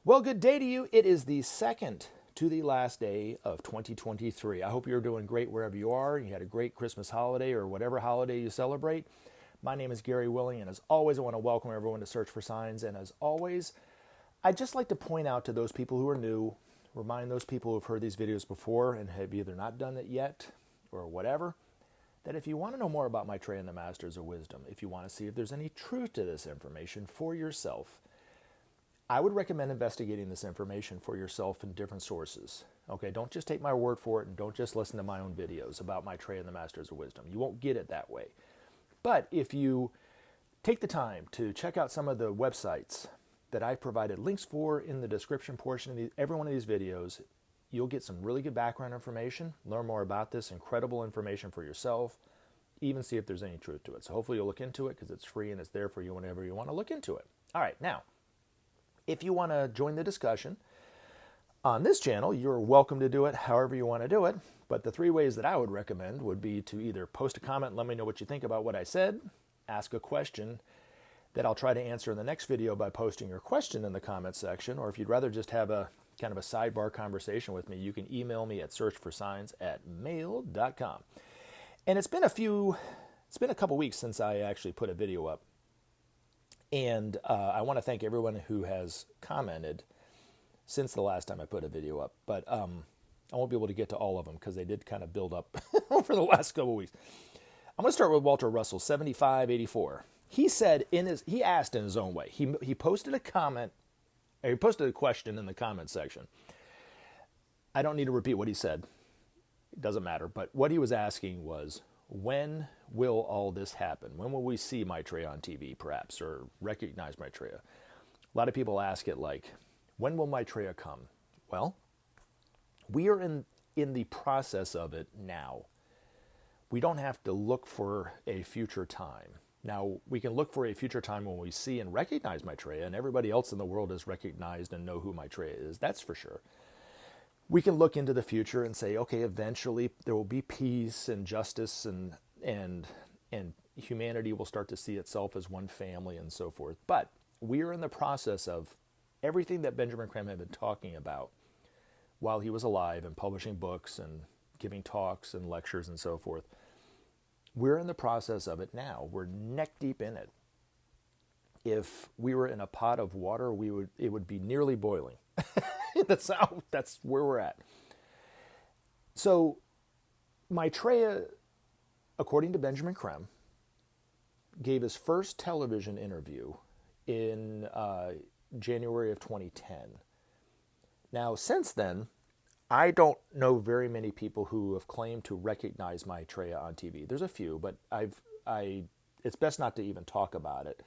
Well, good day to you. It is the second to the last day of 2023. I hope you're doing great wherever you are. You had a great Christmas holiday or whatever holiday you celebrate. My name is Gary Willing, and as always, I want to welcome everyone to Search for Signs. And as always, I'd just like to point out to those people who are new, remind those people who have heard these videos before and have either not done it yet or whatever, that if you want to know more about Maitreya and the Masters of Wisdom, if you want to see if there's any truth to this information for yourself, I would recommend investigating this information for yourself in different sources. Okay, don't just take my word for it and don't just listen to my own videos about Maitreya and the Masters of Wisdom. You won't get it that way. But if you take the time to check out some of the websites that I've provided links for in the description portion of every one of these videos, you'll get some really good background information, learn more about this incredible information for yourself, even see if there's any truth to it. So hopefully you'll look into it because it's free and it's there for you whenever you want to look into it. All right, now, if you want to join the discussion on this channel, you're welcome to do it however you want to do it. But the three ways that I would recommend would be to either post a comment and let me know what you think about what I said, ask a question that I'll try to answer in the next video by posting your question in the comments section, or if you'd rather just have a kind of a sidebar conversation with me, you can email me at searchforsigns@mail.com. And it's been a couple weeks since I actually put a video up. And I want to thank everyone who has commented since the last time I put a video up. But I won't be able to get to all of them because they did kind of build up over the last couple weeks. I'm going to start with Walter Russell, 7584. He said he asked in his own way. He posted a comment, or he posted a question in the comment section. I don't need to repeat what he said. It doesn't matter. But what he was asking was, when will all this happen? When will we see Maitreya on TV, perhaps, or recognize Maitreya? A lot of people ask it like, when will Maitreya come? Well, we are in the process of it now. We don't have to look for a future time. Now, we can look for a future time when we see and recognize Maitreya, and everybody else in the world is recognized and know who Maitreya is. That's for sure. We can look into the future and say, okay, eventually there will be peace and justice and humanity will start to see itself as one family and so forth. But we are in the process of everything that Benjamin Creme had been talking about while he was alive and publishing books and giving talks and lectures and so forth. We're in the process of it now. We're neck deep in it. If we were in a pot of water, it would be nearly boiling. That's where we're at. So Maitreya, according to Benjamin Creme, gave his first television interview in January of 2010. Now, since then, I don't know very many people who have claimed to recognize Maitreya on TV. There's a few, but it's best not to even talk about it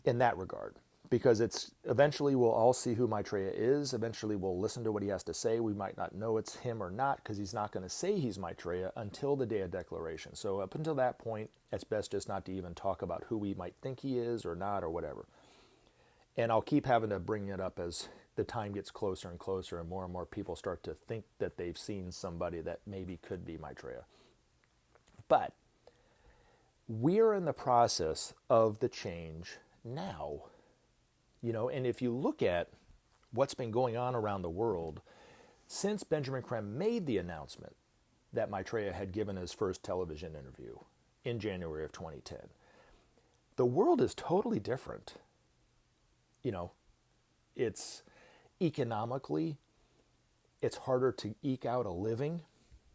in that regard. Because eventually we'll all see who Maitreya is. Eventually we'll listen to what he has to say. We might not know it's him or not because he's not going to say he's Maitreya until the day of declaration. So up until that point, it's best just not to even talk about who we might think he is or not or whatever. And I'll keep having to bring it up as the time gets closer and closer and more people start to think that they've seen somebody that maybe could be Maitreya. But we're in the process of the change now. You know, and if you look at what's been going on around the world since Benjamin Creme made the announcement that Maitreya had given his first television interview in January of 2010, the world is totally different. You know, it's economically, it's harder to eke out a living,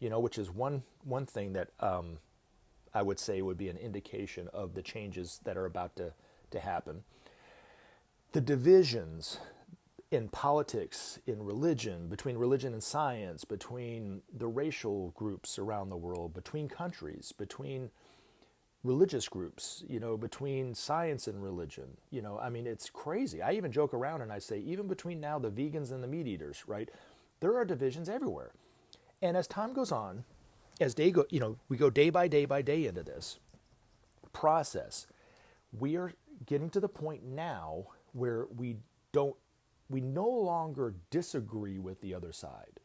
you know, which is one thing that I would say would be an indication of the changes that are about to happen. The divisions in politics, in religion, between religion and science, between the racial groups around the world, between countries, between religious groups, you know, between science and religion, you know, I mean, it's crazy. I even joke around and I say, even between now the vegans and the meat eaters, right, there are divisions everywhere. And as time goes on, as day go, you know, we go day by day into this process, we are getting to the point now where we no longer disagree with the other side.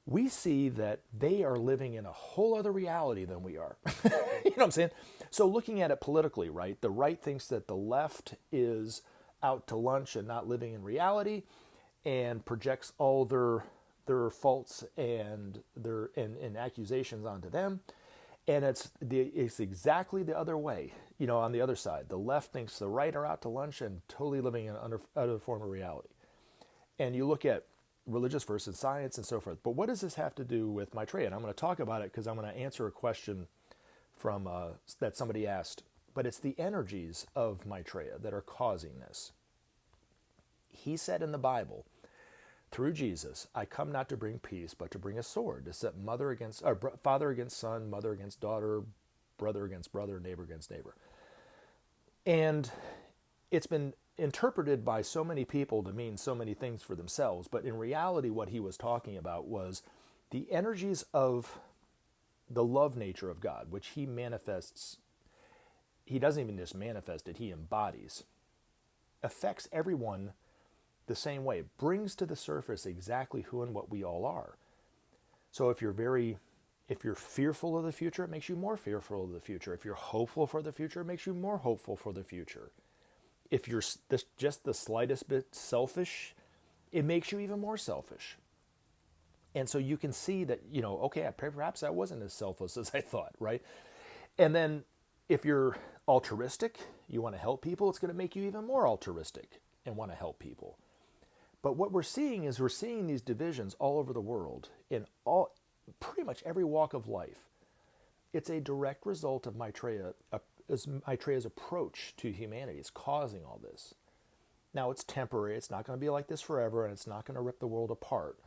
We see that they are living in a whole other reality than we are. You know what I'm saying? So looking at it politically, right? The right thinks that the left is out to lunch and not living in reality, and projects all their faults and and accusations onto them. And it's exactly the other way, on the other side. The left thinks the right are out to lunch and totally living in an other form of reality. And you look at religious versus science and so forth. But what does this have to do with Maitreya? And I'm going to talk about it because I'm going to answer a question from that somebody asked. But it's the energies of Maitreya that are causing this. He said in the Bible, through Jesus, I come not to bring peace, but to bring a sword, to set father against son, mother against daughter, brother against brother, neighbor against neighbor. And it's been interpreted by so many people to mean so many things for themselves, but in reality what he was talking about was the energies of the love nature of God, which he manifests. He doesn't even just manifest it, he embodies, affects everyone the same way, brings to the surface exactly who and what we all are. So if you're fearful of the future, it makes you more fearful of the future. If you're hopeful for the future, it makes you more hopeful for the future. If you're just the slightest bit selfish, it makes you even more selfish. And so you can see that, okay, perhaps I wasn't as selfless as I thought, right? And then if you're altruistic, you want to help people, it's going to make you even more altruistic and want to help people. But what we're seeing these divisions all over the world in pretty much every walk of life. It's a direct result of Maitreya's approach to humanity. It's causing all this. Now, it's temporary. It's not going to be like this forever, and it's not going to rip the world apart.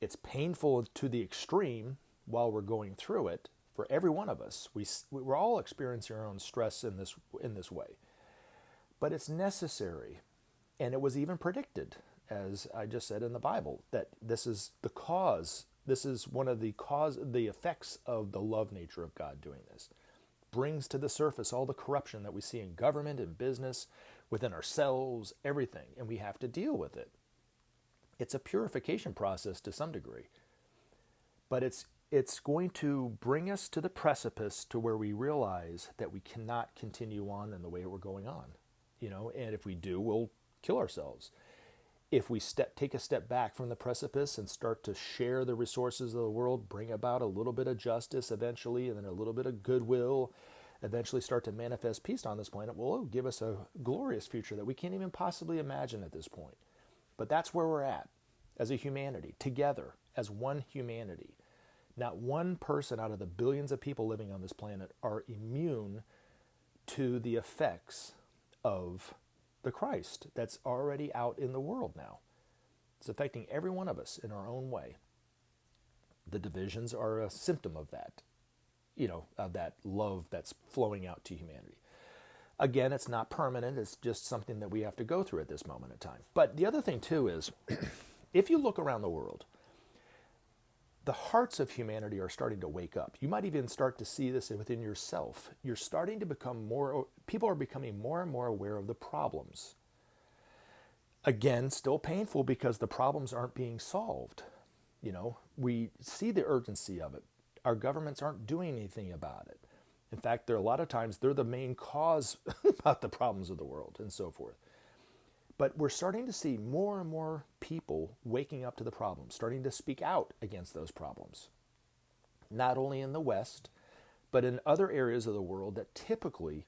It's painful to the extreme while we're going through it. For every one of us, we're all experiencing our own stress in this way. But it's necessary. And it was even predicted, as I just said in the Bible, that this is the cause. This is one of the effects of the love nature of God doing this. Brings to the surface all the corruption that we see in government and business, within ourselves, everything, and we have to deal with it. It's a purification process to some degree. But it's going to bring us to the precipice to where we realize that we cannot continue on in the way we're going on. And if we do, we'll kill ourselves. If we take a step back from the precipice and start to share the resources of the world, bring about a little bit of justice eventually, and then a little bit of goodwill, eventually start to manifest peace on this planet, will give us a glorious future that we can't even possibly imagine at this point. But that's where we're at as a humanity, together as one humanity. Not one person out of the billions of people living on this planet are immune to the effects of the Christ that's already out in the world now. It's affecting every one of us in our own way. The divisions are a symptom of that, of that love that's flowing out to humanity. Again, it's not permanent. It's just something that we have to go through at this moment in time. But the other thing, too, is if you look around the world, the hearts of humanity are starting to wake up. You might even start to see this within yourself. You're starting to people are becoming more and more aware of the problems. Again, still painful because the problems aren't being solved. We see the urgency of it. Our governments aren't doing anything about it. In fact, a lot of times they're the main cause about the problems of the world and so forth. But we're starting to see more and more people waking up to the problems, starting to speak out against those problems. Not only in the West, but in other areas of the world that typically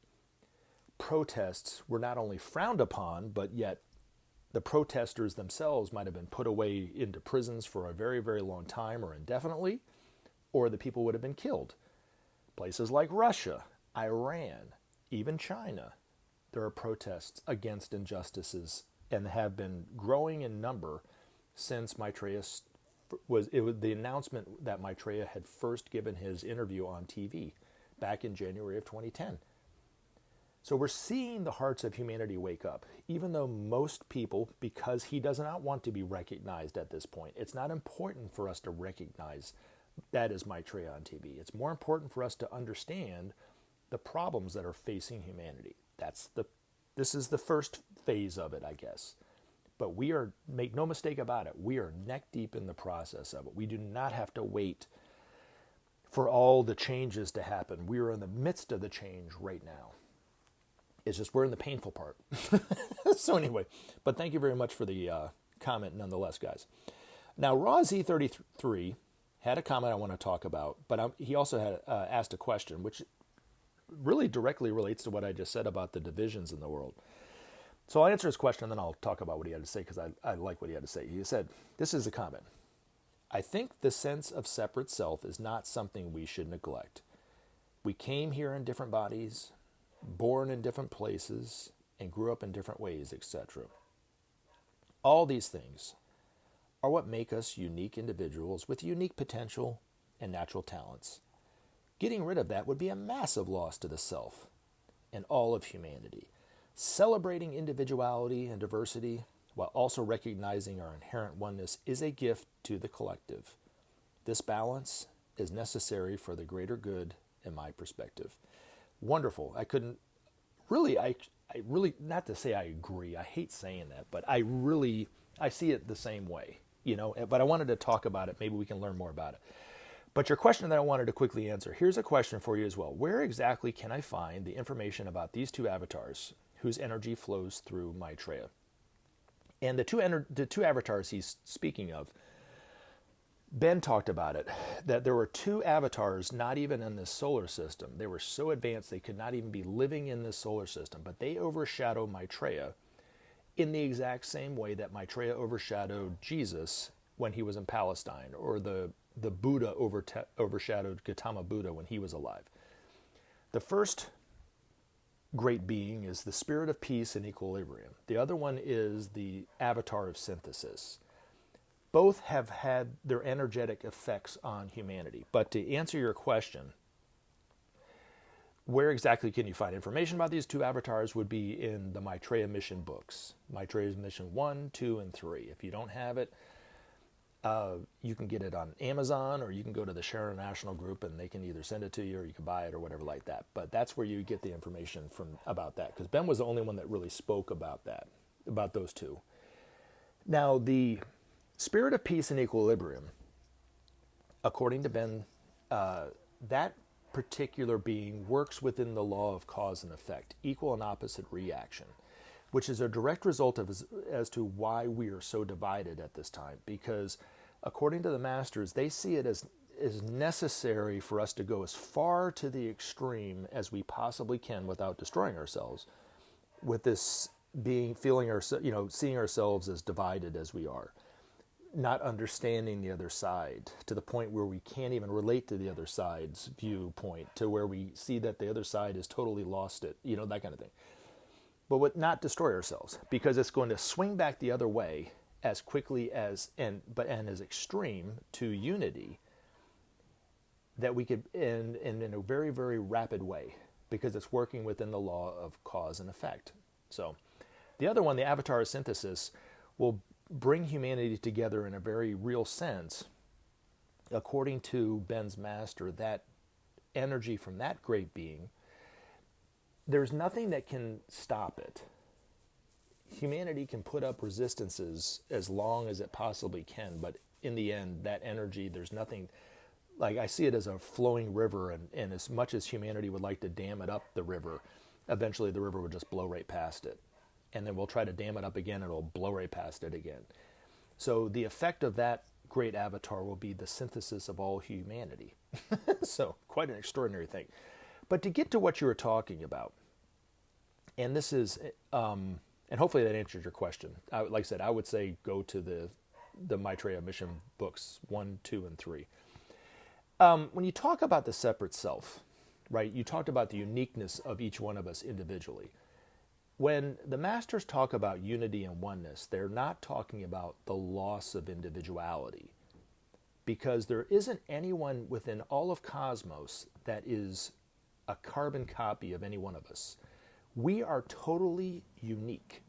protests were not only frowned upon, but yet the protesters themselves might have been put away into prisons for a very, very long time or indefinitely, or the people would have been killed. Places like Russia, Iran, even China. There are protests against injustices and have been growing in number since Maitreya the announcement that Maitreya had first given his interview on TV back in January of 2010. So we're seeing the hearts of humanity wake up, even though most people, because he does not want to be recognized at this point, it's not important for us to recognize that as Maitreya on TV. It's more important for us to understand the problems that are facing humanity. This is the first phase of it, I guess. But make no mistake about it, we are neck deep in the process of it. We do not have to wait for all the changes to happen. We are in the midst of the change right now. It's just we're in the painful part. So anyway, but thank you very much for the comment nonetheless, guys. Now, Raw Z33 had a comment I want to talk about, but he also had asked a question, which really directly relates to what I just said about the divisions in the world. So I'll answer his question, and then I'll talk about what he had to say, because I like what he had to say. He said, this is a comment. I think the sense of separate self is not something we should neglect. We came here in different bodies, born in different places, and grew up in different ways, etc. All these things are what make us unique individuals with unique potential and natural talents. Getting rid of that would be a massive loss to the self and all of humanity. Celebrating individuality and diversity while also recognizing our inherent oneness is a gift to the collective. This balance is necessary for the greater good in my perspective. Wonderful. I really, not to say I agree, I hate saying that, but I see it the same way, but I wanted to talk about it. Maybe we can learn more about it. But your question that I wanted to quickly answer, here's a question for you as well. Where exactly can I find the information about these two avatars whose energy flows through Maitreya? And the two avatars he's speaking of, Ben talked about it, that there were two avatars not even in this solar system. They were so advanced they could not even be living in this solar system, but they overshadow Maitreya in the exact same way that Maitreya overshadowed Jesus when he was in Palestine, or the Buddha overshadowed Gautama Buddha when he was alive. The first great being is the spirit of peace and equilibrium. The other one is the avatar of synthesis. Both have had their energetic effects on humanity. But to answer your question, where exactly can you find information about these two avatars would be in the Maitreya Mission books. Maitreya's Mission 1, 2, and 3. If you don't have it, you can get it on Amazon, or you can go to the Sharon National Group and they can either send it to you or you can buy it or whatever like that. But that's where you get the information about that, because Ben was the only one that really spoke about that, about those two. Now, the spirit of peace and equilibrium, according to Ben, that particular being works within the law of cause and effect, equal and opposite reaction, which is a direct result of as to why we are so divided at this time. Because according to the masters, they see it as necessary for us to go as far to the extreme as we possibly can without destroying ourselves, with this being seeing ourselves as divided as we are, not understanding the other side to the point where we can't even relate to the other side's viewpoint, to where we see that the other side has totally lost it, that kind of thing. But not destroy ourselves, because it's going to swing back the other way as quickly as and as extreme to unity that we could in a very, very rapid way, because it's working within the law of cause and effect. So the other one, the avatar of synthesis, will bring humanity together in a very real sense. According to Ben's master, that energy from that great being, there's nothing that can stop it. Humanity can put up resistances as long as it possibly can, but in the end, that energy, there's nothing, like I see it as a flowing river, and as much as humanity would like to dam it up the river, eventually the river would just blow right past it. And then we'll try to dam it up again, and it'll blow right past it again. So the effect of that great avatar will be the synthesis of all humanity. So quite an extraordinary thing. But to get to what you were talking about, and this is, and hopefully that answers your question. Like I said, I would say go to the Maitreya Mission books 1, 2, and 3. When you talk about the separate self, right, you talked about the uniqueness of each one of us individually. When the masters talk about unity and oneness, they're not talking about the loss of individuality, because there isn't anyone within all of cosmos that is a carbon copy of any one of us. We are totally unique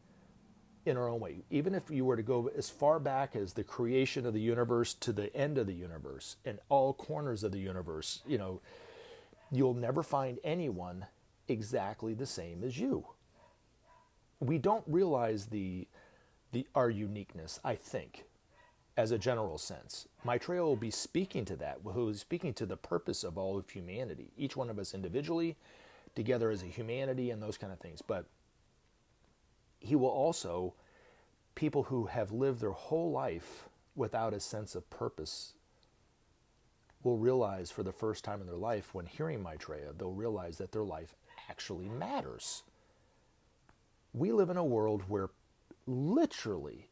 in our own way. Even if you were to go as far back as the creation of the universe to the end of the universe and all corners of the universe, you'll never find anyone exactly the same as you. We don't realize our uniqueness, I think, as a general sense. Maitreya will be speaking to that, who is speaking to the purpose of all of humanity, each one of us individually, together as a humanity and those kind of things. But he will also, people who have lived their whole life without a sense of purpose will realize for the first time in their life, when hearing Maitreya, they'll realize that their life actually matters. We live in a world where literally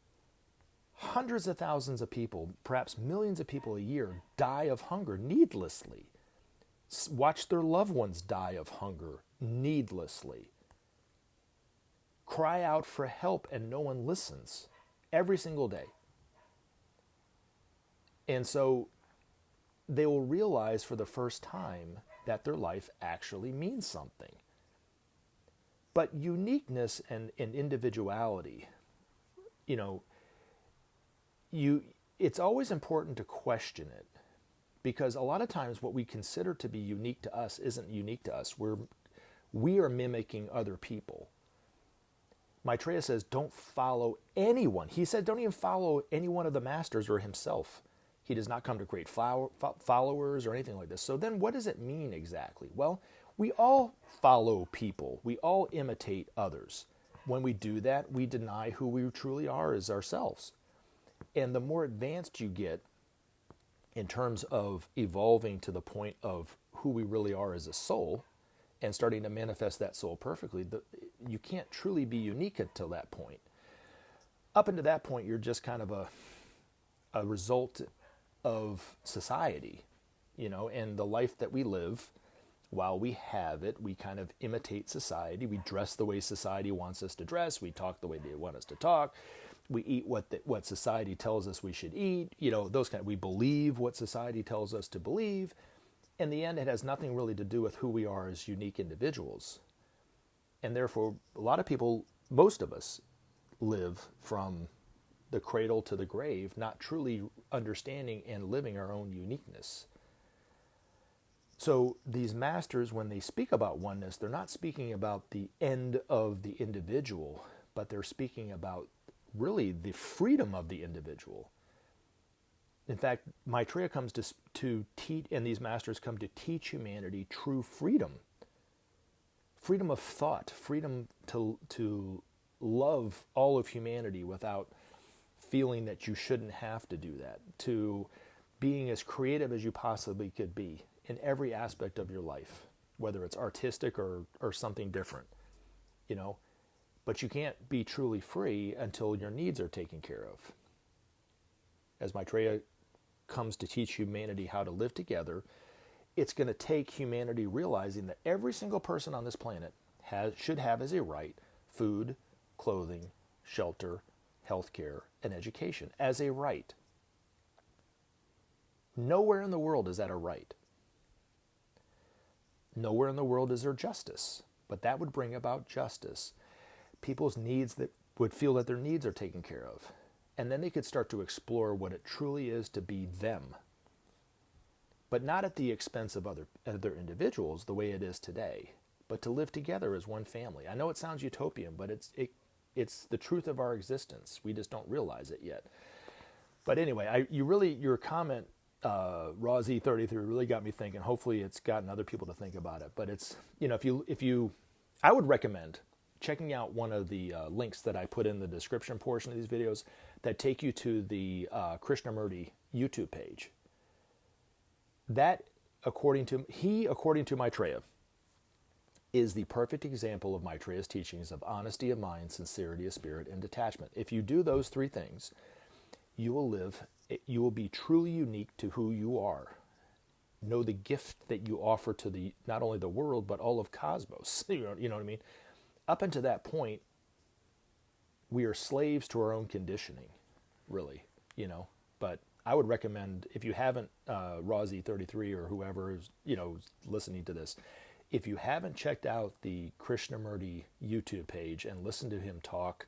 hundreds of thousands of people, perhaps millions of people a year, die of hunger needlessly. Watch their loved ones die of hunger needlessly. Cry out for help and no one listens every single day. And so they will realize for the first time that their life actually means something. But uniqueness and individuality, it's always important to question it, because a lot of times what we consider to be unique to us isn't unique to us. We are mimicking other people. Maitreya says, don't follow anyone. He said, don't even follow any one of the masters or himself. He does not come to create followers or anything like this. So then what does it mean exactly? Well, we all follow people. We all imitate others. When we do that, we deny who we truly are as ourselves. And the more advanced you get in terms of evolving to the point of who we really are as a soul and starting to manifest that soul perfectly, you can't truly be unique until that point. Up until that point, you're just kind of a result of society, and the life that we live. While we have it, we kind of imitate society. We dress the way society wants us to dress. We talk the way they want us to talk. We eat what society tells us we should eat. We believe what society tells us to believe. In the end, it has nothing really to do with who we are as unique individuals. And therefore, a lot of people, most of us, live from the cradle to the grave, not truly understanding and living our own uniqueness. So these masters, when they speak about oneness, they're not speaking about the end of the individual, but they're speaking about really the freedom of the individual. In fact, Maitreya comes to teach, and these masters come to teach humanity true freedom. Freedom of thought, freedom to love all of humanity without feeling that you shouldn't have to do that, to being as creative as you possibly could be in every aspect of your life, whether it's artistic or something different, But you can't be truly free until your needs are taken care of. As Maitreya comes to teach humanity how to live together, it's going to take humanity realizing that every single person on this planet should have as a right food, clothing, shelter, healthcare, and education as a right. Nowhere in the world is that a right. Nowhere in the world is there justice, but that would bring about justice. People's needs that would feel that their needs are taken care of. And then they could start to explore what it truly is to be them. But not at the expense of other individuals the way it is today, but to live together as one family. I know it sounds utopian, but it's the truth of our existence. We just don't realize it yet. But anyway, your comment, Rosie33, really got me thinking. Hopefully it's gotten other people to think about it. But it's, I would recommend checking out one of the links that I put in the description portion of these videos that take you to the Krishnamurti YouTube page. That, according to Maitreya, is the perfect example of Maitreya's teachings of honesty of mind, sincerity of spirit, and detachment. If you do those three things, you will be truly unique to who you are. Know the gift that you offer to not only the world, but all of cosmos. You know what I mean? Up until that point, we are slaves to our own conditioning, really, But I would recommend, if you haven't, Rosie33 or whoever is, listening to this, if you haven't checked out the Krishnamurti YouTube page and listened to him talk,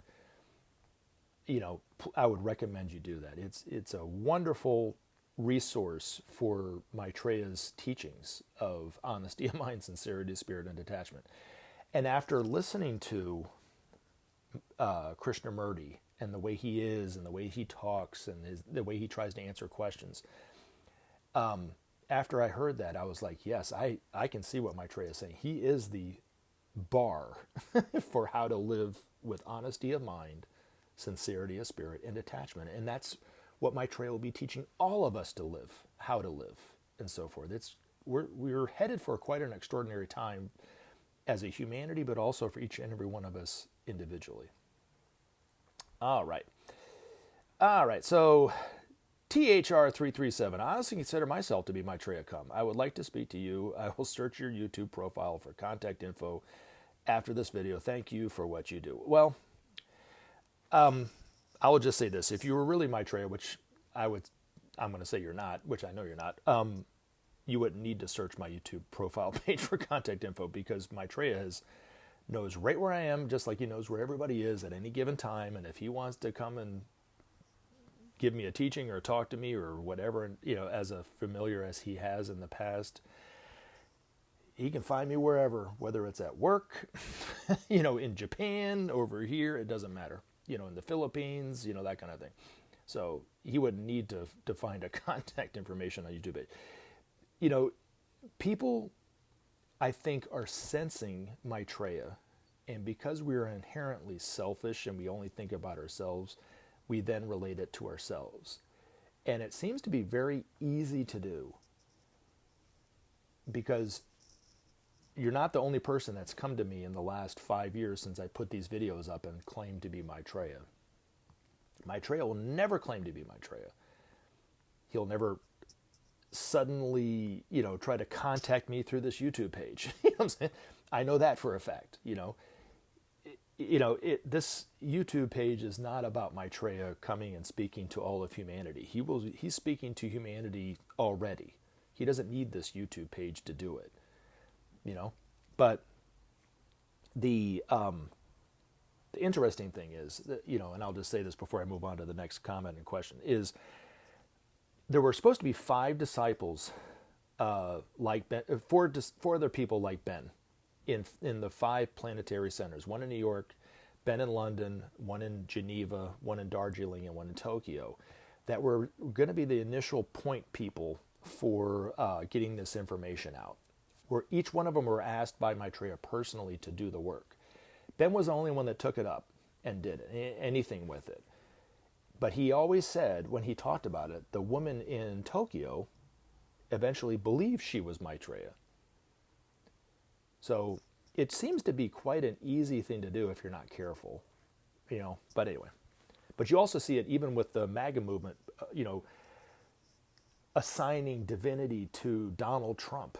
I would recommend you do that. It's a wonderful resource for Maitreya's teachings of honesty of mind, sincerity of spirit, and detachment. And after listening to Krishnamurti and the way he is and the way he talks and the way he tries to answer questions, after I heard that, I was like, yes, I can see what Maitreya is saying. He is the bar for how to live with honesty of mind, sincerity of spirit, and detachment. And that's what Maitreya will be teaching all of us to live, how to live, and so forth. We're headed for quite an extraordinary time as a humanity, but also for each and every one of us individually. All right. So THR337. I honestly consider myself to be Maitreya Come. I would like to speak to you. I will search your YouTube profile for contact info after this video. Thank you for what you do. Well, I will just say this. If you were really Maitreya, which I'm going to say you're not, which I know you're not, you wouldn't need to search my YouTube profile page for contact info, because Maitreya knows right where I am, just like he knows where everybody is at any given time. And if he wants to come and give me a teaching or talk to me or whatever, as a familiar as he has in the past, he can find me wherever, whether it's at work, in Japan, over here, it doesn't matter, in the Philippines, that kind of thing. So he wouldn't need to find a contact information on YouTube. People, I think, are sensing Maitreya, and because we are inherently selfish and we only think about ourselves, we then relate it to ourselves. And it seems to be very easy to do, because you're not the only person that's come to me in the last 5 years since I put these videos up and claimed to be Maitreya. Maitreya will never claim to be Maitreya. He'll never suddenly, try to contact me through this YouTube page. You know what I'm saying? I know that for a fact. This YouTube page is not about Maitreya coming and speaking to all of humanity. He's speaking to humanity already. He doesn't need this YouTube page to do it. But the interesting thing is that, and I'll just say this before I move on to the next comment and question, is there were supposed to be 5 disciples like Ben, 4 other people like Ben in the 5 planetary centers, one in New York, Ben in London, one in Geneva, one in Darjeeling, and one in Tokyo, that were going to be the initial point people for getting this information out, where each one of them were asked by Maitreya personally to do the work. Ben was the only one that took it up and did anything with it. But he always said, when he talked about it, the woman in Tokyo eventually believed she was Maitreya. So it seems to be quite an easy thing to do if you're not careful, but anyway. But you also see it even with the MAGA movement, assigning divinity to Donald Trump.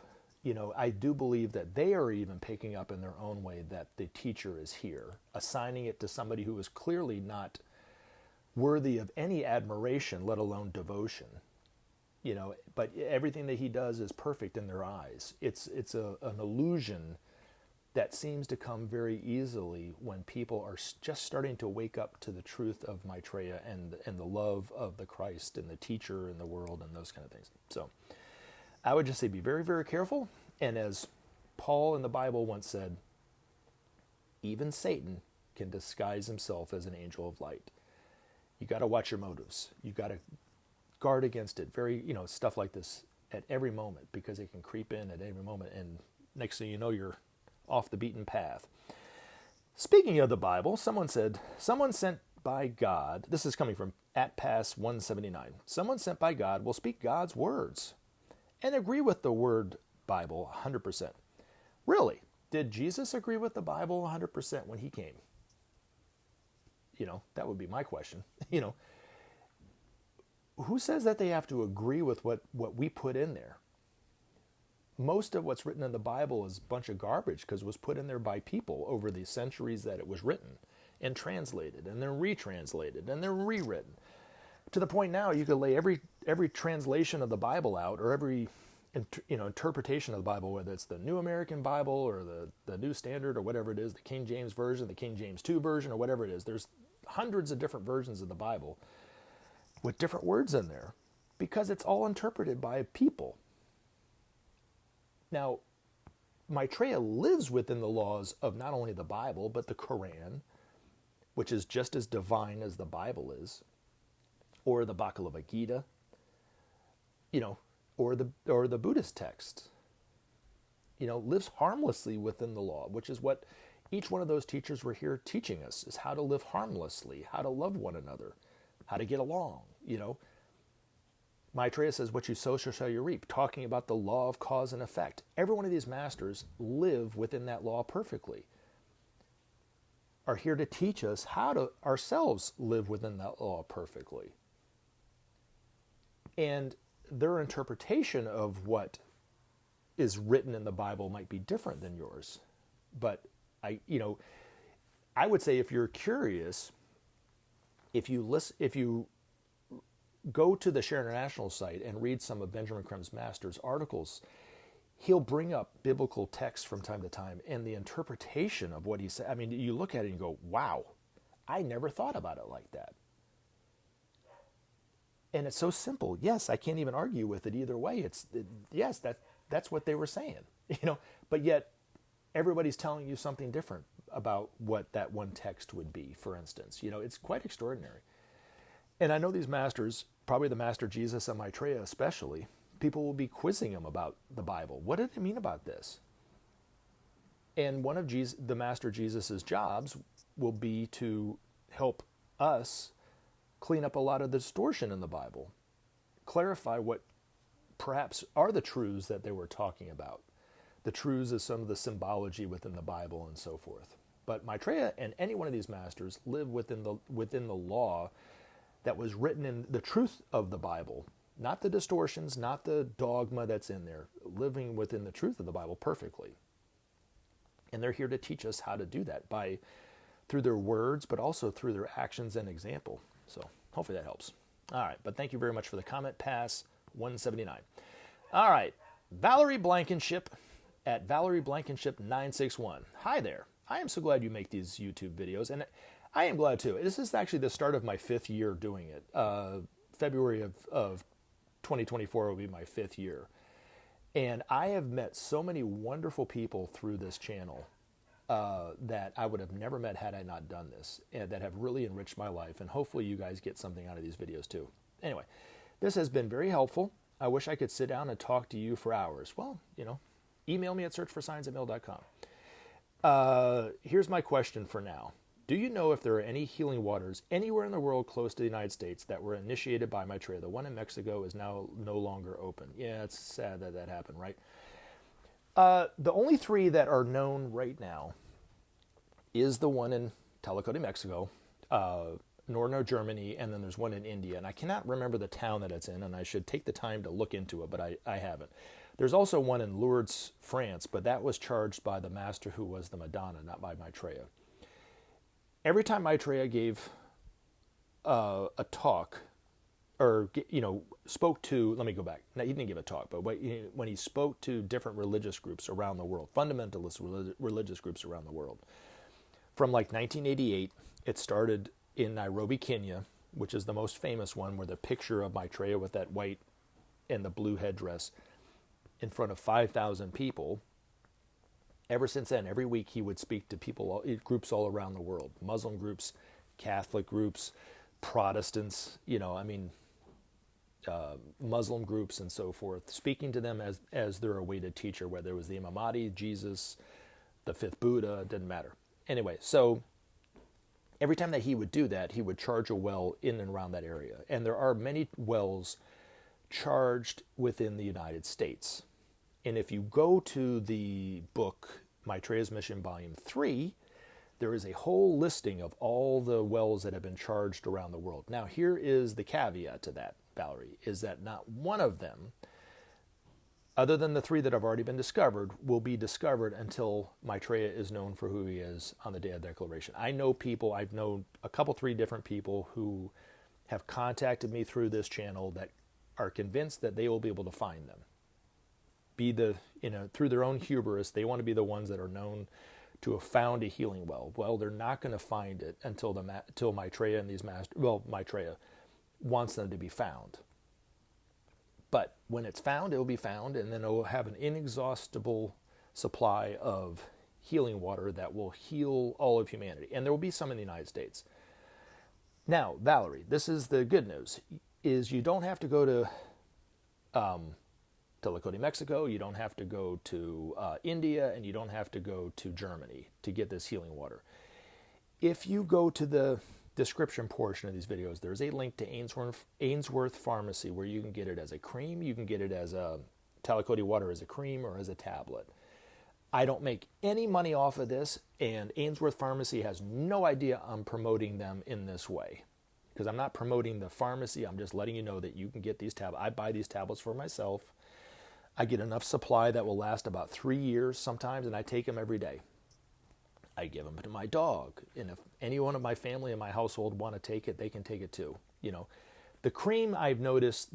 I do believe that they are even picking up in their own way that the teacher is here, assigning it to somebody who is clearly not worthy of any admiration, let alone devotion. But everything that he does is perfect in their eyes. It's an illusion that seems to come very easily when people are just starting to wake up to the truth of Maitreya and the love of the Christ and the teacher in the world and those kind of things. So I would just say be very, very careful. And as Paul in the Bible once said, even Satan can disguise himself as an angel of light. You got to watch your motives. You got to guard against it. Very, stuff like this at every moment, because it can creep in at every moment. And next thing you know, you're off the beaten path. Speaking of the Bible, someone said, someone sent by God, this is coming from @pass179, someone sent by God will speak God's words and agree with the word Bible 100%. Really? Did Jesus agree with the Bible 100% when he came? That would be my question. Who says that they have to agree with what we put in there? Most of what's written in the Bible is a bunch of garbage because it was put in there by people over the centuries that it was written and translated and then retranslated and then rewritten. To the point now you could lay every translation of the Bible out, or every interpretation of the Bible, whether it's the New American Bible or the New Standard or whatever it is, the King James Version, the King James II version, or whatever it is. There's hundreds of different versions of the Bible with different words in there because it's all interpreted by people. Now, Maitreya lives within the laws of not only the Bible, but the Quran, which is just as divine as the Bible is, or the Bhagavad Gita, or the Buddhist text. lives harmlessly within the law, which is what each one of those teachers were here teaching us, is how to live harmlessly, how to love one another, how to get along. Maitreya says, what you sow shall you reap, talking about the law of cause and effect. Every one of these masters live within that law perfectly, are here to teach us how to ourselves live within that law perfectly. And their interpretation of what is written in the Bible might be different than yours. But I would say, if you're curious, if you go to the Share International site and read some of Benjamin Creme's master's articles, he'll bring up biblical texts from time to time, and the interpretation of what he said. I mean, you look at it and go, wow, I never thought about it like that. And it's so simple. Yes, I can't even argue with it either way. Yes, that's what they were saying, but yet everybody's telling you something different about what that one text would be, for instance. It's quite extraordinary. And I know these masters, probably the Master Jesus and Maitreya especially, people will be quizzing him about the Bible. What did it mean about this? And one of the Master Jesus's jobs will be to help us clean up a lot of the distortion in the Bible, clarify what perhaps are the truths that they were talking about. The truths is some of the symbology within the Bible and so forth. But Maitreya and any one of these masters live within the law that was written in the truth of the Bible, not the distortions, not the dogma that's in there, living within the truth of the Bible perfectly. And they're here to teach us how to do that through their words, but also through their actions and example. So hopefully that helps. All right, but thank you very much for the comment. Pass 179. All right, Valerie Blankenship at Valerie Blankenship 961. Hi there. I am so glad you make these YouTube videos, and I am glad too. This is actually the start of my 5th year doing it. February of 2024 will be my 5th year. And I have met so many wonderful people through this channel that I would have never met had I not done this, and that have really enriched my life. And hopefully you guys get something out of these videos too. Anyway, this has been very helpful. I wish I could sit down and talk to you for hours. Well, email me at searchforscience@mail.com. Here's my question for now. Do you know if there are any healing waters anywhere in the world close to the United States that were initiated by Maitreya? The one in Mexico is now no longer open. Yeah, it's sad that happened, right? The only 3 that are known right now is the one in Tlacote, Mexico, Norno, Germany, and then there's one in India. And I cannot remember the town that it's in, and I should take the time to look into it, but I haven't. There's also one in Lourdes, France, but that was charged by the master who was the Madonna, not by Maitreya. Every time Maitreya gave a talk, or spoke to, let me go back. No, he didn't give a talk, but when he spoke to different religious groups around the world, fundamentalist religious groups around the world, from like 1988, it started in Nairobi, Kenya, which is the most famous one, where the picture of Maitreya with that white and the blue headdress in front of 5,000 people. Ever since then, every week he would speak to groups all around the world, Muslim groups, Catholic groups, Protestants, Muslim groups and so forth, speaking to them as their awaited teacher, whether it was the Imam Mahdi, Jesus, the 5th Buddha, didn't matter. Anyway, so every time that he would do that, he would charge a well in and around that area. And there are many wells charged within the United States. And if you go to the book, Maitreya's Mission Volume 3, there is a whole listing of all the wells that have been charged around the world. Now, here is the caveat to that, Valerie, is that not one of them, other than the 3 that have already been discovered, will be discovered until Maitreya is known for who he is on the day of declaration. I've known a couple, 3 different people who have contacted me through this channel that are convinced that they will be able to find them. Through their own hubris, they want to be the ones that are known to have found a healing well. Well, they're not going to find it until Maitreya and these Maitreya wants them to be found. But when it's found, it will be found, and then it will have an inexhaustible supply of healing water that will heal all of humanity. And there will be some in the United States. Now, Valerie, this is the good news, is you don't have to go to Tlacote, Mexico. You don't have to go to India, and you don't have to go to Germany to get this healing water. If you go to the description portion of these videos, there's a link to Ainsworths Pharmacy where you can get it as a cream. You can get it as a Tlacote water as a cream or as a tablet. I don't make any money off of this, and Ainsworths Pharmacy has no idea I'm promoting them in this way. Because I'm not promoting the pharmacy, I'm just letting you know that you can get these tablets. I buy these tablets for myself. I get enough supply that will last about 3 years sometimes, and I take them every day. I give them to my dog, and if anyone of my family in my household want to take it, they can take it too. You know, the cream I've noticed,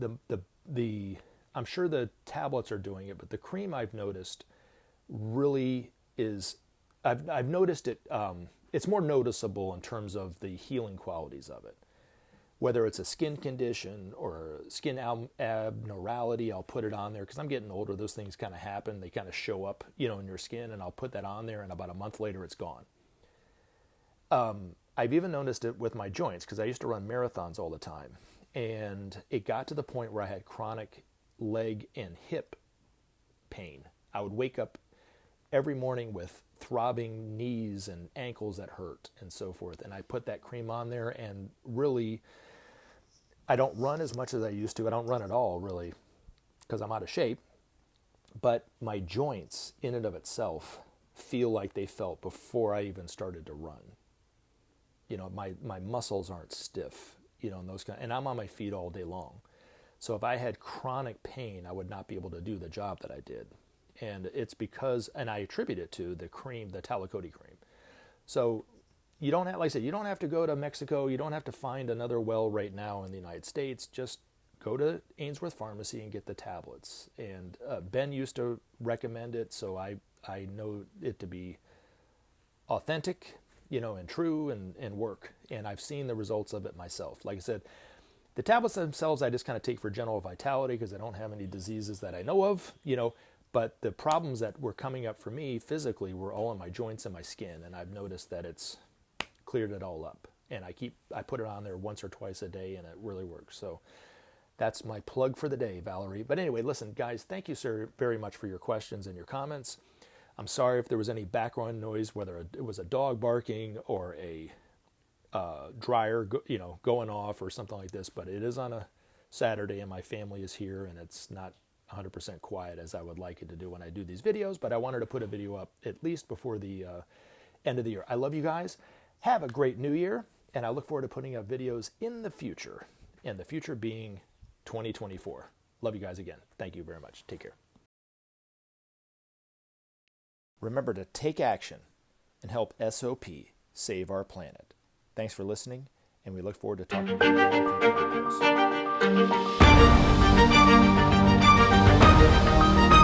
I'm sure the tablets are doing it, but the cream I've noticed really is, I've noticed it, it's more noticeable in terms of the healing qualities of it. Whether it's a skin condition or skin abnormality, I'll put it on there because I'm getting older. Those things kind of happen. They kind of show up, you know, in your skin, and I'll put that on there, and about a month later, it's gone. I've even noticed it with my joints because I used to run marathons all the time, and it got to the point where I had chronic leg and hip pain. I would wake up every morning with throbbing knees and ankles that hurt and so forth, and I put that cream on there, and really, I don't run as much as I used to. I don't run at all, really, because I'm out of shape. But my joints, in and of itself, feel like they felt before I even started to run. You know, my muscles aren't stiff, you know, and I'm on my feet all day long. So if I had chronic pain, I would not be able to do the job that I did. And it's because, and I attribute it to the cream, the Tlacote cream. So you don't have, like I said, you don't have to go to Mexico. You don't have to find another well right now in the United States. Just go to Ainsworths Pharmacy and get the tablets. And Ben used to recommend it, so I know it to be authentic, you know, and true and work. And I've seen the results of it myself. Like I said, the tablets themselves I just kind of take for general vitality because I don't have any diseases that I know of, you know. But the problems that were coming up for me physically were all in my joints and my skin, and I've noticed that it's cleared it all up. And I put it on there once or twice a day, and it really works. So that's my plug for the day, Valerie. But anyway, listen, guys, thank you, sir, very much for your questions and your comments. I'm sorry if there was any background noise, whether it was a dog barking or a dryer, going off or something like this. But it is on a Saturday, and my family is here, and it's not 100% quiet as I would like it to do when I do these videos, but I wanted to put a video up at least before the end of the year. I love you guys. Have a great new year, and I look forward to putting up videos in the future, and the future being 2024. Love you guys again. Thank you very much. Take care. Remember to take action and help SOP save our planet. Thanks for listening, and we look forward to talking to you again in future videos.